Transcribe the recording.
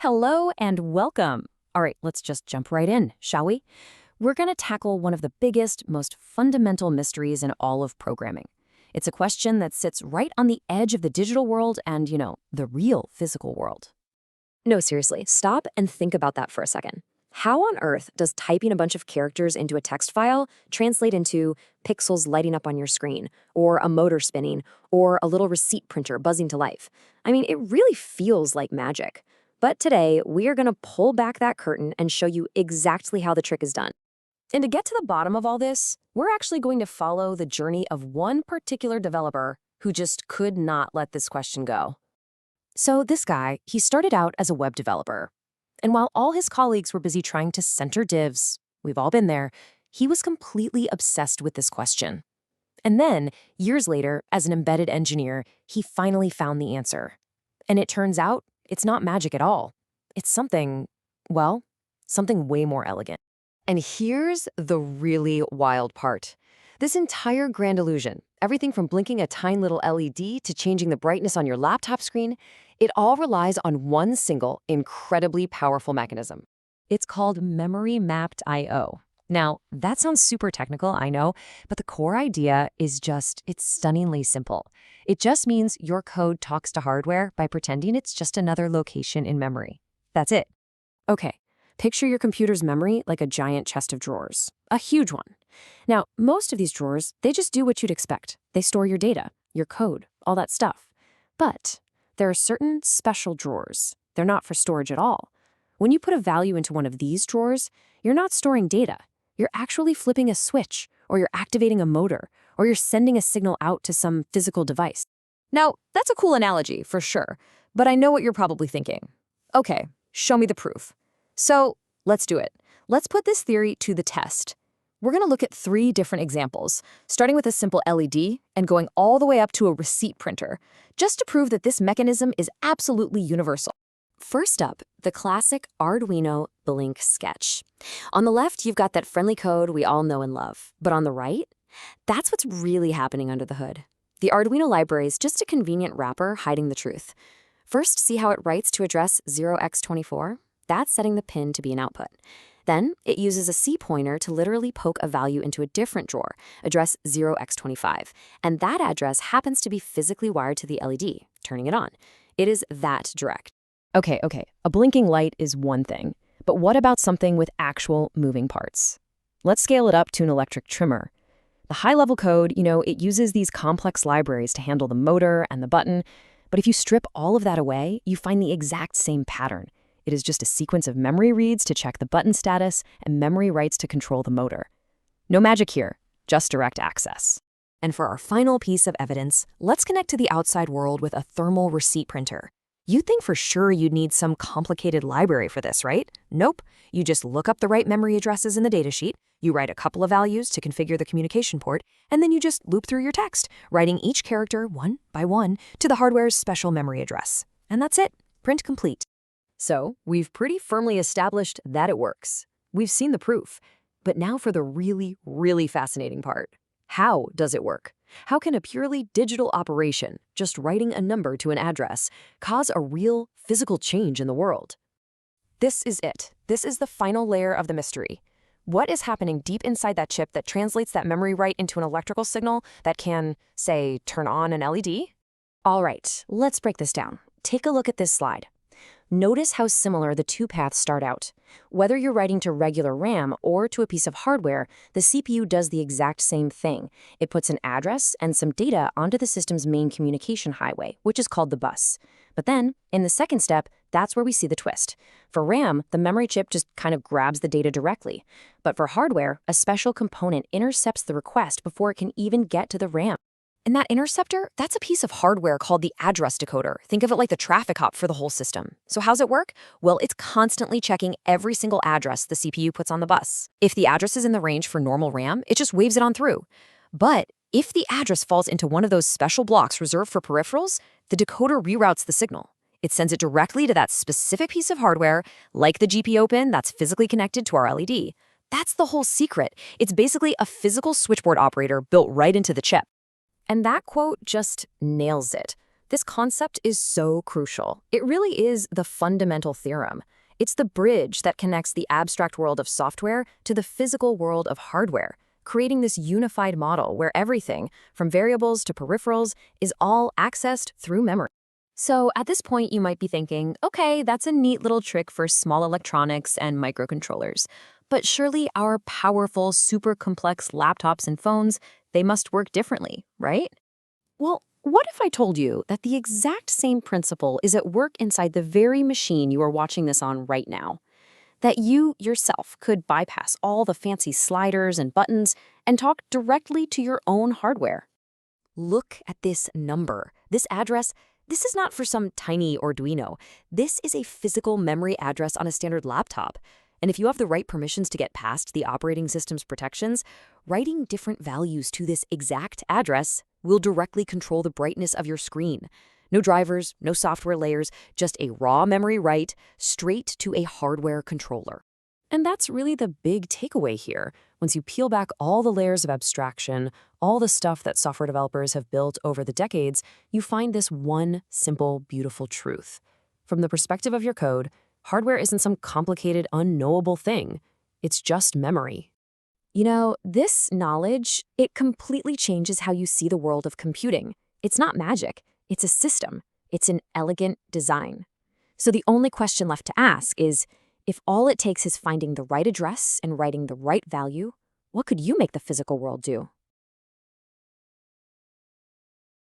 Hello and welcome. All right, let's just jump right in, shall we? We're going to tackle one of the biggest, most fundamental mysteries in all of programming. It's a question that sits right on the edge of the digital world and, the real physical world. No, seriously, stop and think about that for a second. How on earth does typing a bunch of characters into a text file translate into pixels lighting up on your screen, or a motor spinning, or a little receipt printer buzzing to life? I mean, it really feels like magic. But today, we are going to pull back that curtain and show you exactly how the trick is done. And to get to the bottom of all this, we're actually going to follow the journey of one particular developer who just could not let this question go. So this guy, he started out as a web developer. And while all his colleagues were busy trying to center divs, we've all been there, he was completely obsessed with this question. And then, years later, as an embedded engineer, he finally found the answer. And it turns out, it's not magic at all. It's something way more elegant. And here's the really wild part. This entire grand illusion, everything from blinking a tiny little LED to changing the brightness on your laptop screen, it all relies on one single, incredibly powerful mechanism. It's called memory mapped I/O. Now, that sounds super technical, I know, but the core idea is it's stunningly simple. It just means your code talks to hardware by pretending it's just another location in memory. That's it. Okay, picture your computer's memory like a giant chest of drawers, a huge one. Now, most of these drawers, they just do what you'd expect. They store your data, your code, all that stuff. But there are certain special drawers. They're not for storage at all. When you put a value into one of these drawers, you're not storing data. You're actually flipping a switch, or you're activating a motor, or you're sending a signal out to some physical device. Now, that's a cool analogy, for sure, but I know what you're probably thinking. Okay, show me the proof. So, let's do it. Let's put this theory to the test. We're going to look at 3 different examples, starting with a simple LED and going all the way up to a receipt printer, just to prove that this mechanism is absolutely universal. First up, the classic Arduino blink sketch. On the left, you've got that friendly code we all know and love. But on the right, that's what's really happening under the hood. The Arduino library is just a convenient wrapper hiding the truth. First, see how it writes to address 0x24? That's setting the pin to be an output. Then, it uses a C pointer to literally poke a value into a different drawer, address 0x25. And that address happens to be physically wired to the LED, turning it on. It is that direct. Okay, a blinking light is one thing, but what about something with actual moving parts? Let's scale it up to an electric trimmer. The high-level code, it uses these complex libraries to handle the motor and the button, but if you strip all of that away, you find the exact same pattern. It is just a sequence of memory reads to check the button status and memory writes to control the motor. No magic here, just direct access. And for our final piece of evidence, let's connect to the outside world with a thermal receipt printer. You'd think for sure you'd need some complicated library for this, right? Nope. You just look up the right memory addresses in the datasheet, you write a couple of values to configure the communication port, and then you just loop through your text, writing each character one by one to the hardware's special memory address. And that's it. Print complete. So, we've pretty firmly established that it works. We've seen the proof. But now for the really, really fascinating part. How does it work? How can a purely digital operation, just writing a number to an address, cause a real physical change in the world? This is it. This is the final layer of the mystery. What is happening deep inside that chip that translates that memory write into an electrical signal that can, say, turn on an LED? All right, let's break this down. Take a look at this slide. Notice how similar the 2 paths start out. Whether you're writing to regular RAM or to a piece of hardware, the CPU does the exact same thing. It puts an address and some data onto the system's main communication highway, which is called the bus. But then, in the second step, that's where we see the twist. For RAM, the memory chip just kind of grabs the data directly. But for hardware, a special component intercepts the request before it can even get to the RAM. And that interceptor, that's a piece of hardware called the address decoder. Think of it like the traffic cop for the whole system. So how's it work? Well, it's constantly checking every single address the CPU puts on the bus. If the address is in the range for normal RAM, it just waves it on through. But if the address falls into one of those special blocks reserved for peripherals, the decoder reroutes the signal. It sends it directly to that specific piece of hardware, like the GPIO pin that's physically connected to our LED. That's the whole secret. It's basically a physical switchboard operator built right into the chip. And that quote just nails it. This concept is so crucial. It really is the fundamental theorem. It's the bridge that connects the abstract world of software to the physical world of hardware, creating this unified model where everything, from variables to peripherals, is all accessed through memory. So at this point, you might be thinking, okay, that's a neat little trick for small electronics and microcontrollers. But surely our powerful, super complex laptops and phones, they must work differently, right? Well, what if I told you that the exact same principle is at work inside the very machine you are watching this on right now? That you yourself could bypass all the fancy sliders and buttons and talk directly to your own hardware. Look at this number, this address. This is not for some tiny Arduino. This is a physical memory address on a standard laptop. And if you have the right permissions to get past the operating system's protections, writing different values to this exact address will directly control the brightness of your screen. No drivers, no software layers, just a raw memory write straight to a hardware controller. And that's really the big takeaway here. Once you peel back all the layers of abstraction, all the stuff that software developers have built over the decades, you find this one simple, beautiful truth. From the perspective of your code, hardware isn't some complicated, unknowable thing. It's just memory. You know, this knowledge, it completely changes how you see the world of computing. It's not magic. It's a system. It's an elegant design. So the only question left to ask is, if all it takes is finding the right address and writing the right value, what could you make the physical world do?